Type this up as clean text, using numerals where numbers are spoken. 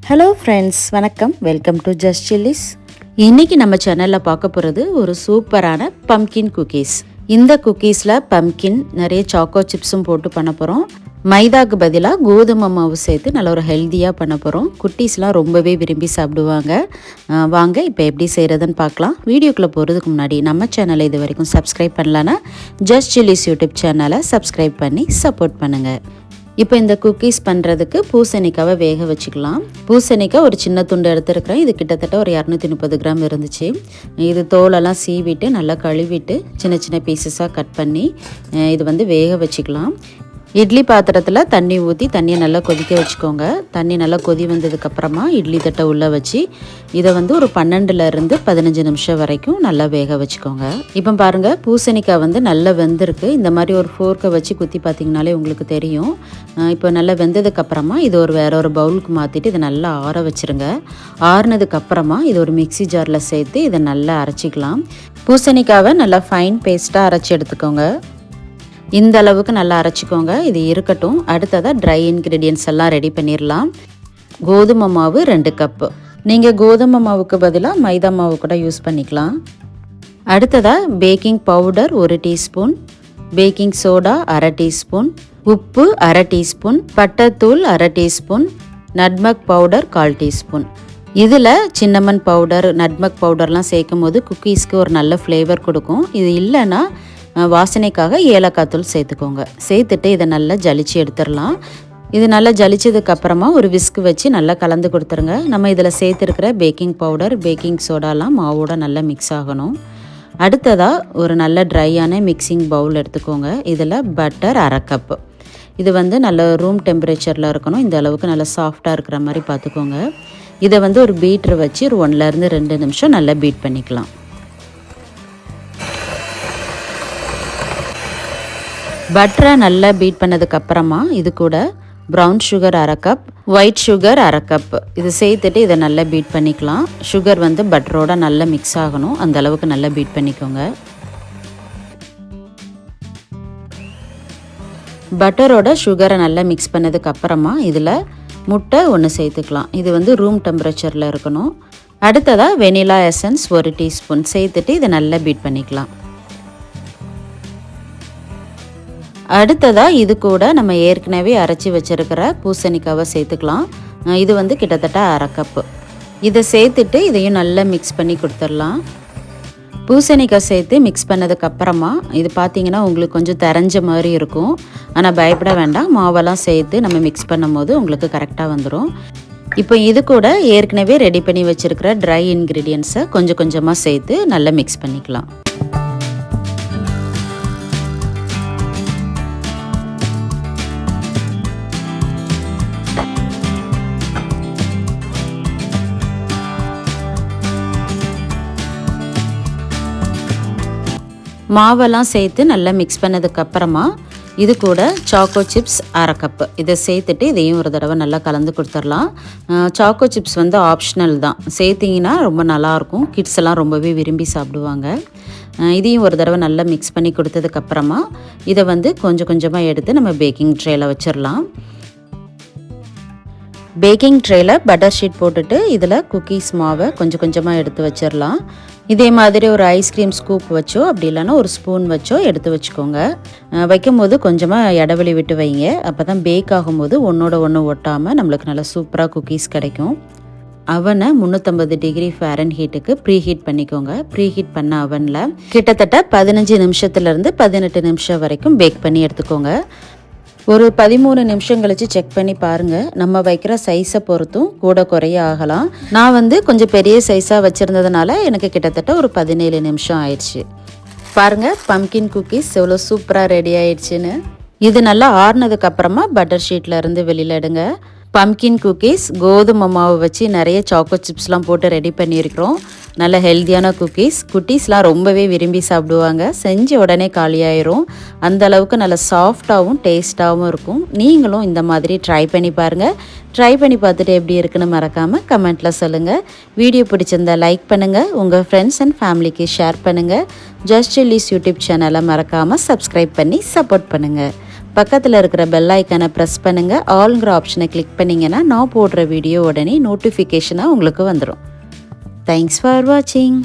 Hello friends, வணக்கம். Welcome to just chillies. இன்றைக்கி நம்ம சேனலில் பார்க்க போகிறது ஒரு சூப்பரான பம்கின் குக்கீஸ். இந்த குக்கீஸில் பம்கின் நிறைய சாக்கோ சிப்ஸும் போட்டு பண்ண போகிறோம். மைதாக்கு பதிலாக கோதுமை மாவு சேர்த்து நல்ல ஒரு ஹெல்த்தியாக பண்ண போகிறோம். குட்டீஸ்லாம் ரொம்பவே விரும்பி சாப்பிடுவாங்க. வாங்க இப்போ எப்படி செய்கிறதுன்னு பார்க்கலாம். வீடியோக்குள்ளே போகிறதுக்கு முன்னாடி நம்ம சேனலை இது வரைக்கும் சப்ஸ்கிரைப் பண்ணலன்னா ஜஸ்ட் சில்லிஸ் யூடியூப் சேனலை சப்ஸ்கிரைப் பண்ணி சப்போர்ட் பண்ணுங்கள். இப்போ இந்த குக்கீஸ் பண்ணுறதுக்கு பூசணிக்காவை வேக வச்சுக்கலாம். பூசணிக்காய் ஒரு சின்ன துண்டு எடுத்துருக்கிறேன். இது கிட்டத்தட்ட ஒரு 230 கிராம் இருந்துச்சு. இது தோலெல்லாம் சீவிட்டு நல்லா கழுவிட்டு சின்ன சின்ன பீசஸாக கட் பண்ணி இது வேக வச்சுக்கலாம். இட்லி பாத்திரத்தில் தண்ணி ஊற்றி தண்ணியை நல்லா கொதிக்க வச்சுக்கோங்க. தண்ணி நல்லா கொதி வந்ததுக்கப்புறமா இட்லி தட்டை உள்ளே வச்சு இதை ஒரு 12லேருந்து 15 நிமிஷம் வரைக்கும் நல்லா வேக வச்சுக்கோங்க. இப்போ பாருங்கள், பூசணிக்காய் நல்லா வெந்திருக்கு. இந்த மாதிரி ஒரு ஃபோர்க்கை வச்சு குத்தி பார்த்திங்கனாலே உங்களுக்கு தெரியும். இப்போ நல்லா வெந்ததுக்கப்புறமா இது வேற ஒரு பவுலுக்கு மாற்றிட்டு இதை நல்லா ஆற வச்சுருங்க. ஆறுனதுக்கப்புறமா இது ஒரு மிக்சி ஜாரில் சேர்த்து இதை நல்லா அரைச்சிக்கலாம். பூசணிக்காவை நல்லா ஃபைன் பேஸ்ட்டாக அரைச்சி எடுத்துக்கோங்க. இந்த அளவுக்கு நல்லா அரைச்சிக்கோங்க. இது இருக்கட்டும். அடுத்ததாக ட்ரை இன்க்ரீடியன்ட்ஸ் எல்லாம் ரெடி பண்ணிடலாம். கோதுமை மாவு 2 கப்பு. நீங்கள் கோதுமை மாவுக்கு பதிலாக மைதா மாவு கூட யூஸ் பண்ணிக்கலாம். அடுத்ததாக baking powder 1 teaspoon, baking soda 1/2 teaspoon, உப்பு 1/2 டீஸ்பூன், பட்டைத்தூள் 1/2 டீஸ்பூன், நட்மக் பவுடர் 1/4 டீஸ்பூன். இதில் சின்னமன் பவுடர், நட்மக் பவுடர்லாம் சேர்க்கும் போது குக்கீஸ்க்கு ஒரு நல்ல ஃப்ளேவர் கொடுக்கும். இது இல்லைன்னா வாசனைக்காக ஏலக்காய் தூள் சேர்த்துக்கோங்க. சேர்த்துட்டு இதை நல்லா ஜலிச்சு எடுத்துடலாம். இது நல்லா ஜலிச்சதுக்கப்புறமா ஒரு விஸ்க் வச்சு நல்லா கலந்து கொடுத்துருங்க. நம்ம இதில் சேர்த்துருக்கிற பேக்கிங் பவுடர், பேக்கிங் சோடாலாம் மாவோட நல்லா மிக்ஸ் ஆகணும். அடுத்ததாக ஒரு நல்ல ட்ரையான மிக்சிங் பவுல் எடுத்துக்கோங்க. இதில் பட்டர் 1/2 கப்பு. இது நல்ல ரூம் டெம்பரேச்சரில் இருக்கணும். இந்த அளவுக்கு நல்லா சாஃப்டாக இருக்கிற மாதிரி பார்த்துக்கோங்க. இதை ஒரு பீட்ரு வச்சு ஒரு 1லேருந்து 2 நிமிஷம் நல்லா பீட் பண்ணிக்கலாம். பட்டரை நல்லா பீட் பண்ணதுக்கப்புறமா இது கூட brown sugar 1/2 cup, white sugar 1/2 cup இது சேர்த்துட்டு இதை நல்லா பீட் பண்ணிக்கலாம். சுகர் பட்டரோட நல்லா மிக்ஸ் ஆகணும். அந்த அளவுக்கு நல்லா பீட் பண்ணிக்கோங்க. பட்டரோட சுகரை நல்லா மிக்ஸ் பண்ணதுக்கப்புறமா இதில் முட்டை 1 சேர்த்துக்கலாம். இது ரூம் டெம்பரேச்சரில் இருக்கணும். அடுத்ததாக வெனிலா எசன்ஸ் 1 டீஸ்பூன் சேர்த்துட்டு இதை நல்லா பீட் பண்ணிக்கலாம். அடுத்ததாக இது கூட நம்ம ஏற்கனவே அரைச்சி வச்சுருக்கிற பூசணிக்காவை சேர்த்துக்கலாம். இது கிட்டத்தட்ட 1/2 கப்பு. இதை சேர்த்துட்டு இதையும் நல்லா மிக்ஸ் பண்ணி கொடுத்துடலாம். பூசணிக்காய் சேர்த்து மிக்ஸ் பண்ணதுக்கப்புறமா இது பார்த்திங்கன்னா உங்களுக்கு கொஞ்சம் தெரிஞ்ச மாதிரி இருக்கும். ஆனால் பயப்பட வேண்டாம். மாவெல்லாம் சேர்த்து நம்ம மிக்ஸ் பண்ணும் போது உங்களுக்கு கரெக்டாக வந்துடும். இப்போ இது கூட ஏற்கனவே ரெடி பண்ணி வச்சுருக்கிற ட்ரை இன்க்ரீடியன்ட்ஸை கொஞ்சம் கொஞ்சமாக சேர்த்து நல்லா மிக்ஸ் பண்ணிக்கலாம். மாவெல்லாம் சேர்த்து நல்லா மிக்ஸ் பண்ணதுக்கப்புறமா இது கூட சாக்கோ சிப்ஸ் 1/2 கப்பு இதை சேர்த்துட்டு இதையும் ஒரு தடவை நல்லா கலந்து கொடுத்துடலாம். சாக்கோ சிப்ஸ் ஆப்ஷனல் தான். சேர்த்திங்கன்னா ரொம்ப நல்லாயிருக்கும். கிட்ஸ் எல்லாம் ரொம்பவே விரும்பி சாப்பிடுவாங்க. இதையும் ஒரு தடவை நல்லா மிக்ஸ் பண்ணி கொடுத்ததுக்கப்புறமா இதை கொஞ்சம் கொஞ்சமாக எடுத்து நம்ம பேக்கிங் ட்ரேயில் வச்சிடலாம். பேக்கிங் ட்ரேயில் பட்டர் ஷீட் போட்டுட்டு இதில் குக்கீஸ் மாவை கொஞ்சம் கொஞ்சமாக எடுத்து வச்சிடலாம். இதே மாதிரி ஒரு ஐஸ்கிரீம் ஸ்கூப் வச்சோ அப்படி இல்லைன்னா ஒரு ஸ்பூன் வச்சோ எடுத்து வச்சுக்கோங்க. வைக்கும் போது கொஞ்சமாக இடைவெளி விட்டு வைங்க. அப்போ தான் பேக் ஆகும்போது ஒன்றோட ஒன்று ஒட்டாமல் நம்மளுக்கு நல்லா சூப்பராக குக்கீஸ் கிடைக்கும். அவனை 350 டிகிரி ஃபாரன்ஹீட்டுக்கு ப்ரீஹீட் பண்ணிக்கோங்க. ப்ரீஹீட் பண்ண அவனில் கிட்டத்தட்ட 15 நிமிஷத்துலேருந்து 18 நிமிஷம் வரைக்கும் பேக் பண்ணி எடுத்துக்கோங்க. ஒரு 13 நிமிஷம் கழித்து செக் பண்ணி பாருங்கள். நம்ம வைக்கிற சைஸை பொறுத்தும் கூட குறைய ஆகலாம். நான் கொஞ்சம் பெரிய சைஸாக வச்சுருந்ததுனால எனக்கு கிட்டத்தட்ட ஒரு 17 நிமிஷம் ஆயிடுச்சு. பாருங்கள், பம்கின் குக்கீஸ் எவ்வளோ சூப்பராக ரெடி ஆயிடுச்சுன்னு. இது நல்லா ஆறுனதுக்கப்புறமா பட்டர் ஷீட்டில் இருந்து வெளியில் எடுங்க. பம்கின் குக்கீஸ் கோதுமை மாவு வச்சு நிறைய சாக்கோ சிப்ஸ்லாம் போட்டு ரெடி பண்ணியிருக்கிறோம். நல்ல ஹெல்த்தியான குக்கீஸ். குட்டீஸ்லாம் ரொம்பவே விரும்பி சாப்பிடுவாங்க. செஞ்ச உடனே காலியாயிரும். அந்த அளவுக்கு நல்ல சாஃப்டாகவும் டேஸ்ட்டாகவும் இருக்கும். நீங்களும் இந்த மாதிரி ட்ரை பண்ணி பாருங்கள். ட்ரை பண்ணி பார்த்துட்டு எப்படி இருக்குன்னு மறக்காமல் கமெண்ட்டில் சொல்லுங்கள். வீடியோ பிடிச்சிருந்தா லைக் பண்ணுங்கள். உங்கள் ஃப்ரெண்ட்ஸ் அண்ட் ஃபேமிலிக்கு ஷேர் பண்ணுங்கள். ஜஸ்ட் சில்லிஸ் யூடியூப் சேனலை மறக்காமல் சப்ஸ்கிரைப் பண்ணி சப்போர்ட் பண்ணுங்கள். பக்கத்தில் இருக்கிற பெல் ஐக்கானை ப்ரெஸ் பண்ணுங்கள். ஆல்ங்கிற ஆப்ஷனை கிளிக் பண்ணிங்கன்னா நான் போடுற வீடியோ உடனே நோட்டிஃபிகேஷனாக உங்களுக்கு வந்துடும். தேங்க்ஸ் ஃபார் வாட்சிங்.